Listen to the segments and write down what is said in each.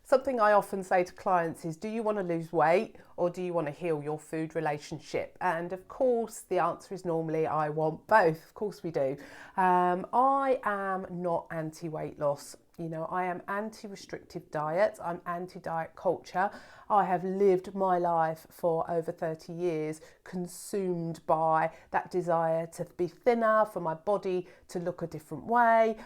Something I often say to clients is, do you want to lose weight or do you want to heal your food relationship? And of course, the answer is normally I want both. Of course we do. I am not anti-weight loss. You know, I am anti-restrictive diets. I'm anti-diet culture. I have lived my life for over 30 years consumed by that desire to be thinner, for my body to look a different way,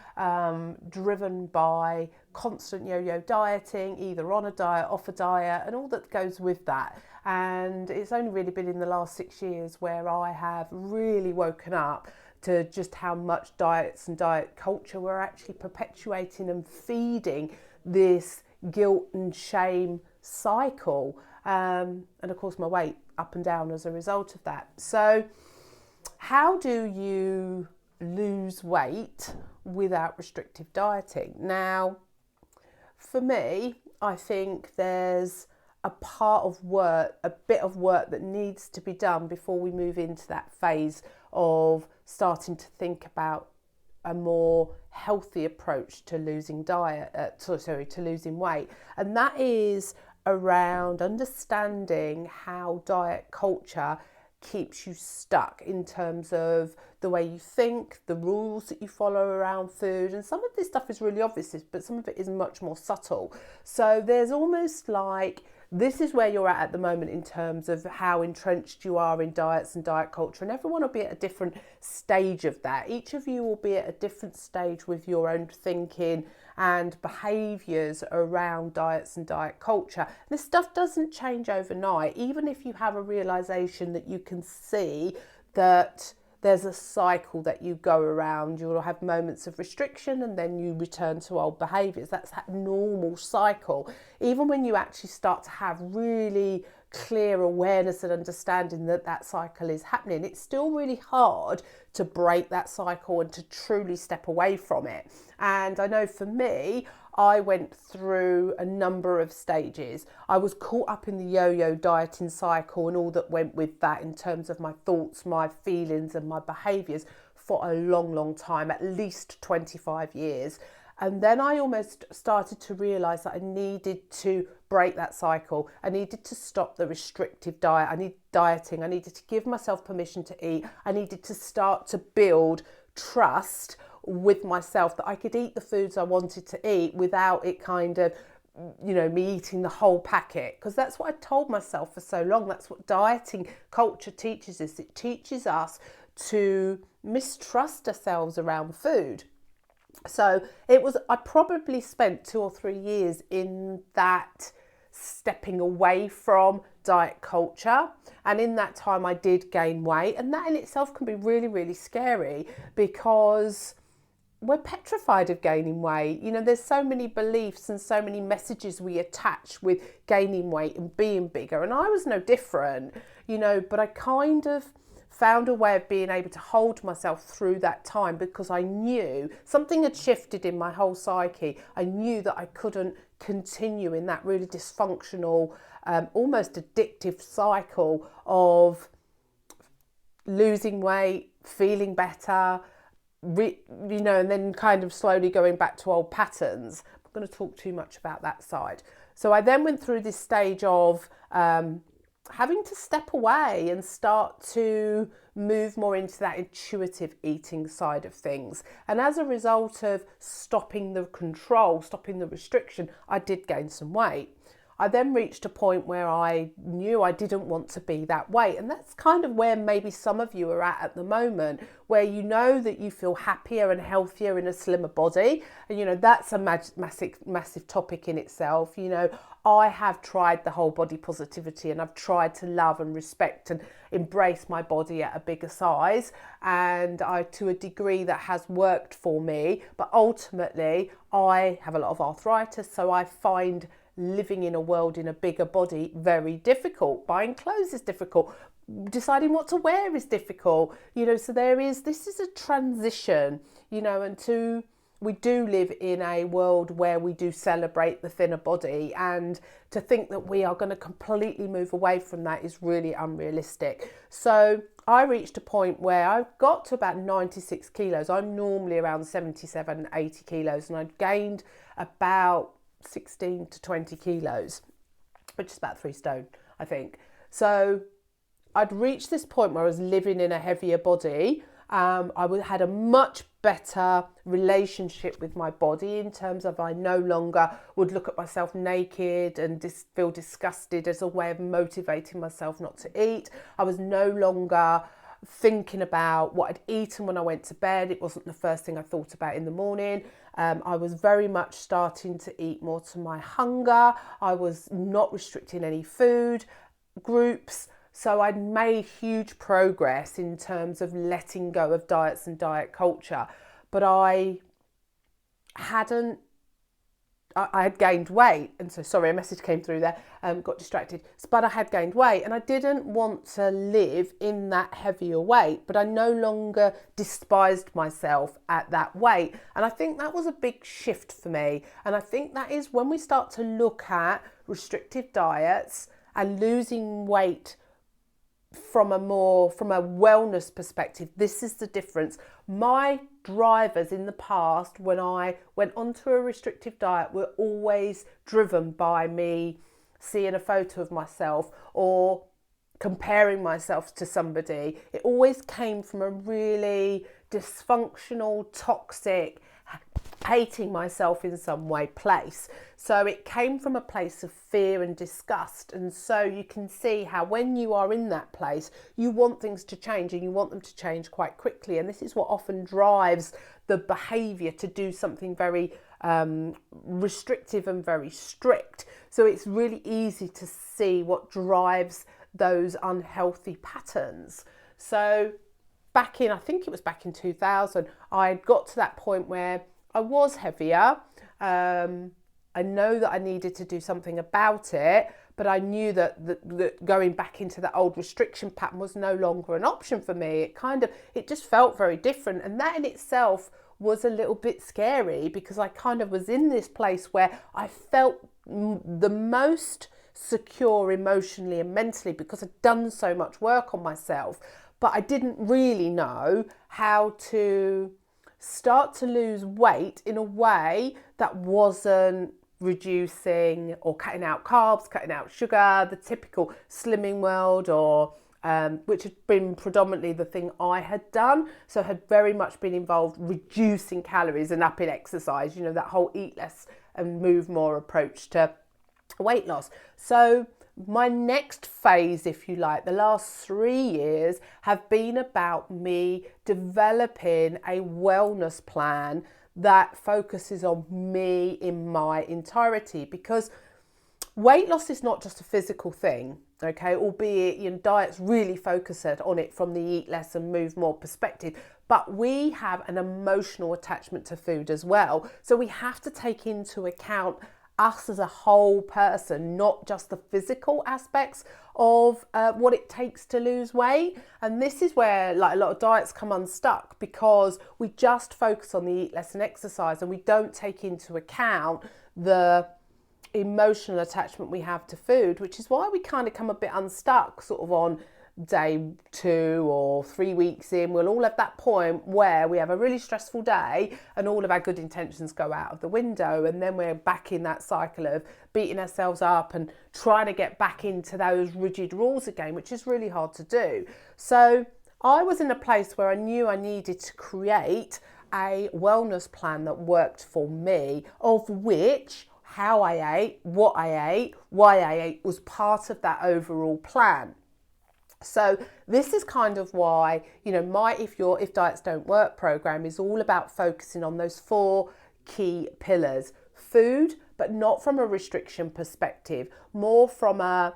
driven by constant yo-yo dieting, either on a diet, off a diet, and all that goes with that. And it's only really been in the last 6 years where I have really woken up to just how much diets and diet culture were actually perpetuating and feeding this guilt and shame cycle. And of course, my weight up and down as a result of that. So, how do you lose weight without restrictive dieting? Now, for me, I think there's a part of work, a bit of work that needs to be done before we move into that phase of starting to think about a more healthy approach to losing to losing weight. And that is around understanding how diet culture keeps you stuck in terms of the way you think, the rules that you follow around food. And some of this stuff is really obvious, but some of it is much more subtle. So there's almost like, this is where you're at the moment in terms of how entrenched you are in diets and diet culture, and everyone will be at a different stage of that. Each of you will be at a different stage with your own thinking and behaviours around diets and diet culture. This stuff doesn't change overnight, even if you have a realisation that you can see that there's a cycle that you go around. You'll have moments of restriction and then you return to old behaviours. That's that normal cycle. Even when you actually start to have really clear awareness and understanding that that cycle is happening, it's still really hard to break that cycle and to truly step away from it. And I know for me, I went through a number of stages. I was caught up in the yo-yo dieting cycle and all that went with that in terms of my thoughts, my feelings and my behaviours for a long, long time, at least 25 years. And then I almost started to realise that I needed to break that cycle. I needed to stop the restrictive diet. I needed dieting. I needed to give myself permission to eat. I needed to start to build trust with myself that I could eat the foods I wanted to eat without it kind of, you know, me eating the whole packet. Because that's what I told myself for so long. That's what dieting culture teaches us. It teaches us to mistrust ourselves around food. So I probably spent 2 or 3 years in that stepping away from diet culture. And in that time I did gain weight. And that in itself can be really, really scary because we're petrified of gaining weight. You know, there's so many beliefs and so many messages we attach with gaining weight and being bigger. And I was no different, you know, but I kind of found a way of being able to hold myself through that time because I knew something had shifted in my whole psyche. I knew that I couldn't continue in that really dysfunctional, almost addictive cycle of losing weight, feeling better, you know, and then kind of slowly going back to old patterns. I'm going to talk too much about that side. So I then went through this stage of having to step away and start to move more into that intuitive eating side of things. And as a result of stopping the control, stopping the restriction, I did gain some weight. I then reached a point where I knew I didn't want to be that weight. And that's kind of where maybe some of you are at the moment, where you know that you feel happier and healthier in a slimmer body. And, you know, that's a massive topic in itself. You know, I have tried the whole body positivity and I've tried to love and respect and embrace my body at a bigger size. And to a degree that has worked for me. But ultimately, I have a lot of arthritis, so I find living in a world in a bigger body very difficult. Buying clothes is difficult. Deciding what to wear is difficult. You know, so this is a transition, you know, and we do live in a world where we do celebrate the thinner body, and to think that we are going to completely move away from that is really unrealistic. So I reached a point where I got to about 96 kilos. I'm normally around 77, 80 kilos, and I'd gained about 16 to 20 kilos, which is about 3 stone, I think. So I'd reached this point where I was living in a heavier body. Had a much better relationship with my body in terms of I no longer would look at myself naked and feel disgusted as a way of motivating myself not to eat. I was no longer thinking about what I'd eaten when I went to bed. It wasn't the first thing I thought about in the morning. I was very much starting to eat more to my hunger. I was not restricting any food groups. So I'd made huge progress in terms of letting go of diets and diet culture. But I had gained weight. And so, sorry, a message came through there, got distracted. But I had gained weight and I didn't want to live in that heavier weight, but I no longer despised myself at that weight. And I think that was a big shift for me. And I think that is when we start to look at restrictive diets and losing weight from a wellness perspective, this is the difference. My drivers in the past, when I went onto a restrictive diet, were always driven by me seeing a photo of myself or comparing myself to somebody. It always came from a really dysfunctional, toxic, hating myself in some way place. So it came from a place of fear and disgust. And so you can see how when you are in that place, you want things to change and you want them to change quite quickly. And this is what often drives the behaviour to do something very restrictive and very strict. So it's really easy to see what drives those unhealthy patterns. So I think it was back in 2000, I got to that point where I was heavier. I know that I needed to do something about it, but I knew that going back into that old restriction pattern was no longer an option for me. It just felt very different. And that in itself was a little bit scary because I kind of was in this place where I felt the most secure emotionally and mentally because I'd done so much work on myself, but I didn't really know how to start to lose weight in a way that wasn't reducing or cutting out carbs, cutting out sugar, the typical slimming world, or which had been predominantly the thing I had done. So had very much been involved reducing calories and upping exercise, that whole eat less and move more approach to weight loss. So my next phase, if you like, the last 3 years have been about me developing a wellness plan that focuses on me in my entirety, because weight loss is not just a physical thing, okay, albeit diets really focus on it from the eat less and move more perspective, but we have an emotional attachment to food as well. So we have to take into account us as a whole person, not just the physical aspects of what it takes to lose weight. And this is where a lot of diets come unstuck, because we just focus on the eat less and exercise and we don't take into account the emotional attachment we have to food, which is why we kind of come a bit unstuck sort of on day 2 or 3 weeks in. We'll all have that point where we have a really stressful day and all of our good intentions go out of the window, and then we're back in that cycle of beating ourselves up and trying to get back into those rigid rules again, which is really hard to do. So I was in a place where I knew I needed to create a wellness plan that worked for me, of which how I ate, what I ate, why I ate was part of that overall plan. So this is kind of why, my If Diets Don't Work program is all about focusing on those 4 key pillars. Food, but not from a restriction perspective, more from a,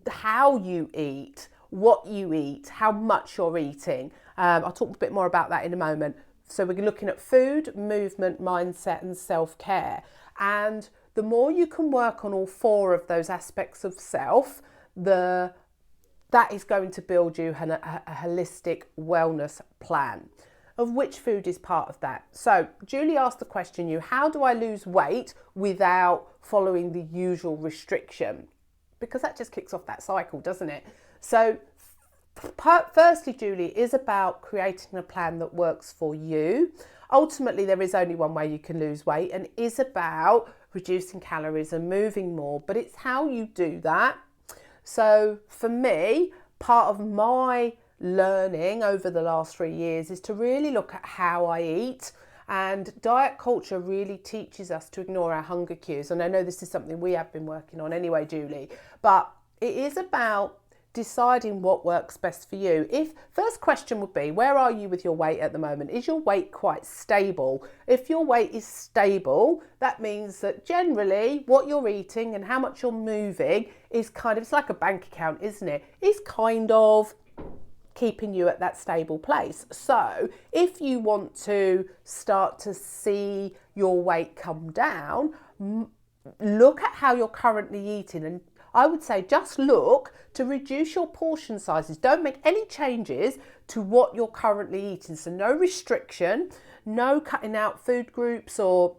how you eat, what you eat, how much you're eating. I'll talk a bit more about that in a moment. So we're looking at food, movement, mindset and self-care. And the more you can work on all 4 of those aspects of self, that is going to build you a holistic wellness plan, of which food is part of that. So Julie asked the question, how do I lose weight without following the usual restriction? Because that just kicks off that cycle, doesn't it? So firstly, Julie, is about creating a plan that works for you. Ultimately, there is only one way you can lose weight, and is about reducing calories and moving more, but it's how you do that. So for me, part of my learning over the last 3 years is to really look at how I eat. And diet culture really teaches us to ignore our hunger cues. And I know this is something we have been working on anyway, Julie, but it is about deciding what works best for you. First question would be, where are you with your weight at the moment? Is your weight quite stable? If your weight is stable, that means that generally what you're eating and how much you're moving is it's like a bank account, isn't it? Is kind of keeping you at that stable place. So if you want to start to see your weight come down, look at how you're currently eating, and I would say just look to reduce your portion sizes. Don't make any changes to what you're currently eating. So no restriction, no cutting out food groups or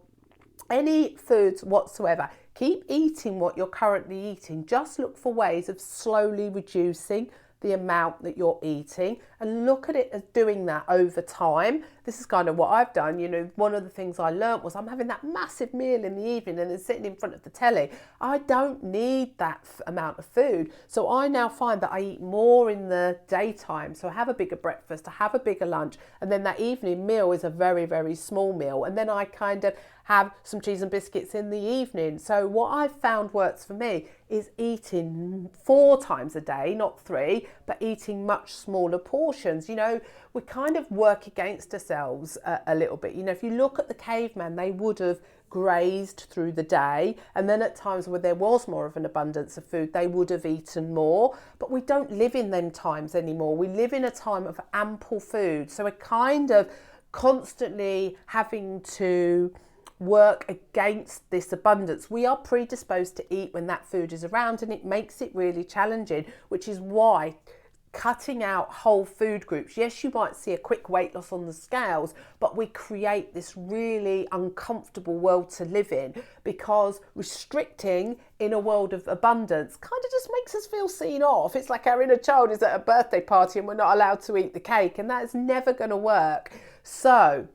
any foods whatsoever. Keep eating what you're currently eating. Just look for ways of slowly reducing the amount that you're eating and look at it as doing that over time. This is kind of what I've done. One of the things I learned was I'm having that massive meal in the evening and then sitting in front of the telly. I don't need that amount of food. So I now find that I eat more in the daytime. So I have a bigger breakfast, I have a bigger lunch, and then that evening meal is a very, very small meal. And then I kind of have some cheese and biscuits in the evening. So what I've found works for me is eating 4 times a day, not 3, but eating much smaller portions. We kind of work against ourselves a little bit. If you look at the caveman, they would have grazed through the day, and then at times where there was more of an abundance of food, they would have eaten more. But we don't live in them times anymore. We live in a time of ample food. So we're kind of constantly having to work against this abundance. We are predisposed to eat when that food is around, and it makes it really challenging, which is why cutting out whole food groups, yes, you might see a quick weight loss on the scales, but we create this really uncomfortable world to live in, because restricting in a world of abundance kind of just makes us feel seen off. It's like our inner child is at a birthday party and we're not allowed to eat the cake, and that is never going to work. So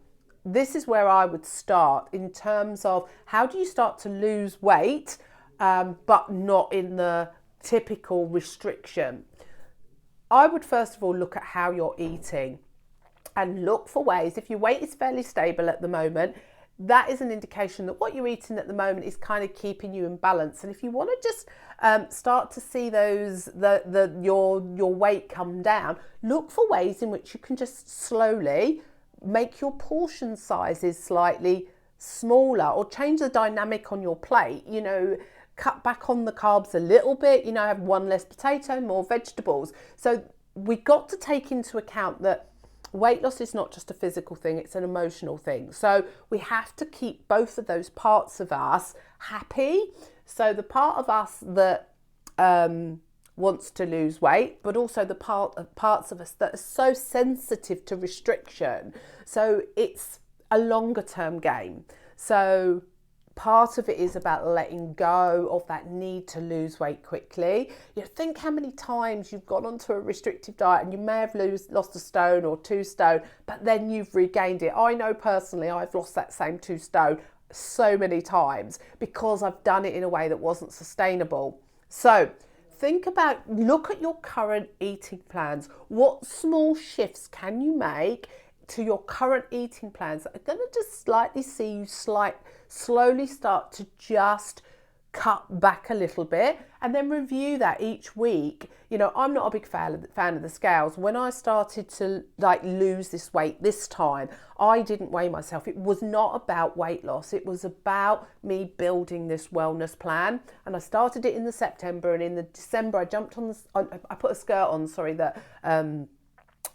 this is where I would start in terms of how do you start to lose weight, but not in the typical restriction. I would first of all look at how you're eating and look for ways. If your weight is fairly stable at the moment, that is an indication that what you're eating at the moment is kind of keeping you in balance. And if you want to just start to see your weight come down, look for ways in which you can just slowly make your portion sizes slightly smaller or change the dynamic on your plate. Cut back on the carbs a little bit, have 1 less potato, more vegetables. So we got to take into account that weight loss is not just a physical thing, it's an emotional thing. So we have to keep both of those parts of us happy. So the part of us that wants to lose weight, but also the parts of us that are so sensitive to restriction. So it's a longer term game. So part of it is about letting go of that need to lose weight quickly. Think how many times you've gone onto a restrictive diet and you may have lost a stone or 2 stone, but then you've regained it. I know personally I've lost that same 2 stone so many times because I've done it in a way that wasn't sustainable. So look at your current eating plans. What small shifts can you make to your current eating plans that are going to just slightly see you slowly start to just cut back a little bit, and then review that each week. I'm not a big fan of the scales. When I started to lose this weight this time, I didn't weigh myself. It was not about weight loss. It was about me building this wellness plan. And I started it in the September, and in the December I jumped on I put a skirt on, that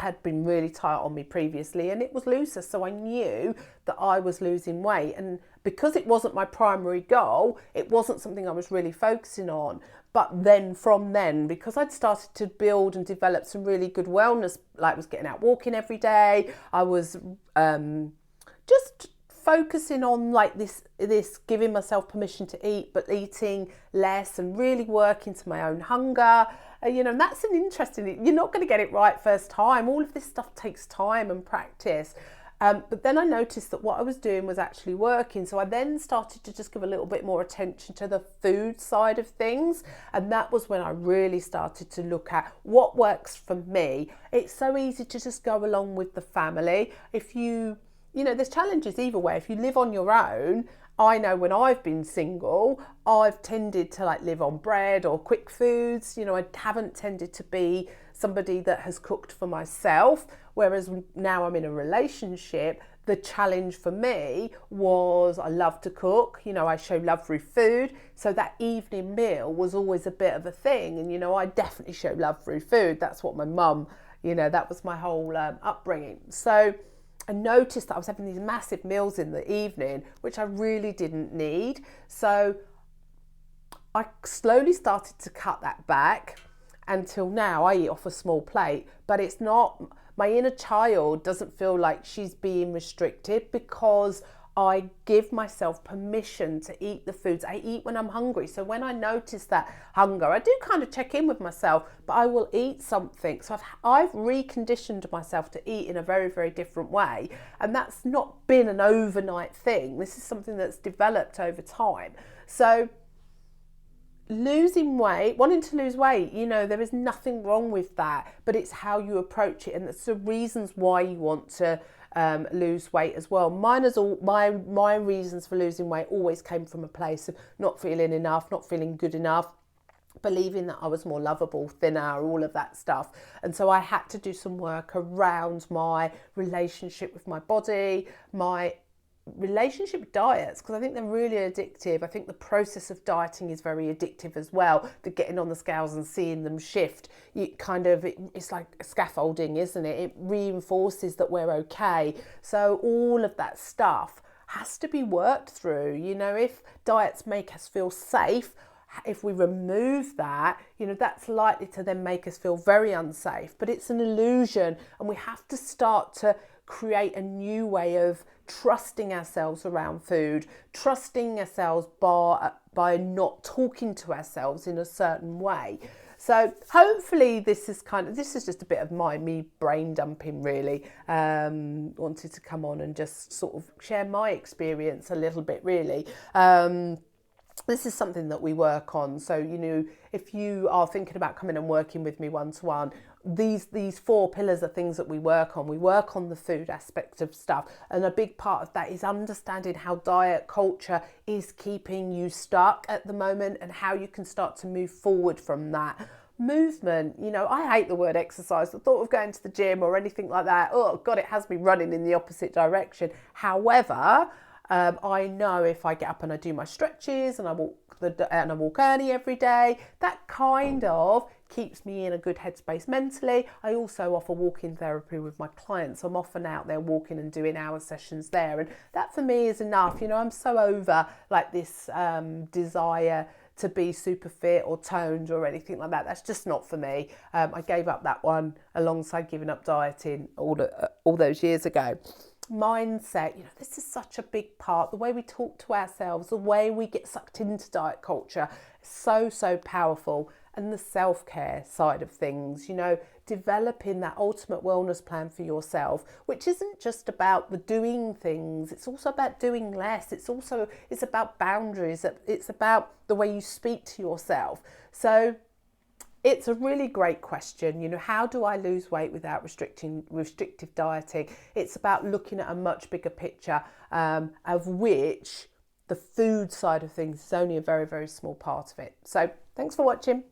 had been really tight on me previously, and it was looser, so I knew that I was losing weight. And because it wasn't my primary goal, it wasn't something I was really focusing on. But then because I'd started to build and develop some really good wellness, like I was getting out walking every day, I was just focusing on this giving myself permission to eat, but eating less and really working to my own hunger. And that's an interesting, you're not going to get it right first time. All of this stuff takes time and practice. But then I noticed that what I was doing was actually working. So I then started to just give a little bit more attention to the food side of things. And that was when I really started to look at what works for me. It's so easy to just go along with the family. If there's challenges either way. If you live on your own, I know when I've been single, I've tended to live on bread or quick foods. I haven't tended to be somebody that has cooked for myself. Whereas now I'm in a relationship, the challenge for me was I love to cook. I show love through food. So that evening meal was always a bit of a thing. And, I definitely show love through food. That's what my mum, that was my whole upbringing. So I noticed that I was having these massive meals in the evening, which I really didn't need. So I slowly started to cut that back until now I eat off a small plate, but it's not, my inner child doesn't feel like she's being restricted because I give myself permission to eat the foods. I eat when I'm hungry. So when I notice that hunger, I do kind of check in with myself, but I will eat something. So I've reconditioned myself to eat in a very, very different way. And that's not been an overnight thing. This is something that's developed over time. So losing weight, wanting to lose weight, there is nothing wrong with that, but it's how you approach it. And it's the reasons why you want to lose weight as well. My reasons for losing weight always came from a place of not feeling enough, not feeling good enough, believing that I was more lovable, thinner, all of that stuff. And so I had to do some work around my relationship with my body, my relationship with diets, because I think they're really addictive. I think the process of dieting is very addictive as well. The getting on the scales and seeing them shift, it's like scaffolding, isn't it? It reinforces that we're okay. So all of that stuff has to be worked through. If diets make us feel safe, if we remove that, that's likely to then make us feel very unsafe. But it's an illusion, and we have to start to create a new way of trusting ourselves around food, trusting ourselves by not talking to ourselves in a certain way. So hopefully this is just a bit of me brain dumping really. Wanted to come on and just sort of share my experience a little bit really. This is something that we work on. So, if you are thinking about coming and working with me one-to-one, these 4 pillars are things that we work on. We work on the food aspect of stuff. And a big part of that is understanding how diet culture is keeping you stuck at the moment and how you can start to move forward from that. Movement, I hate the word exercise. The thought of going to the gym or anything like that, oh God, it has me running in the opposite direction. However, I know if I get up and I do my stretches and I walk early every day, that kind of keeps me in a good headspace mentally. I also offer walking therapy with my clients. I'm often out there walking and doing hour sessions there, and that for me is enough. I'm so over this desire to be super fit or toned or anything like that. That's just not for me. I gave up that one alongside giving up dieting all those years ago. Mindset, this is such a big part. The way we talk to ourselves, the way we get sucked into diet culture is so powerful. And the self-care side of things, developing that ultimate wellness plan for yourself, which isn't just about the doing things, it's also about doing less. It's about boundaries. It's about the way you speak to yourself. So it's a really great question. How do I lose weight without restrictive dieting? It's about looking at a much bigger picture, of which the food side of things is only a very, very small part of it. So thanks for watching.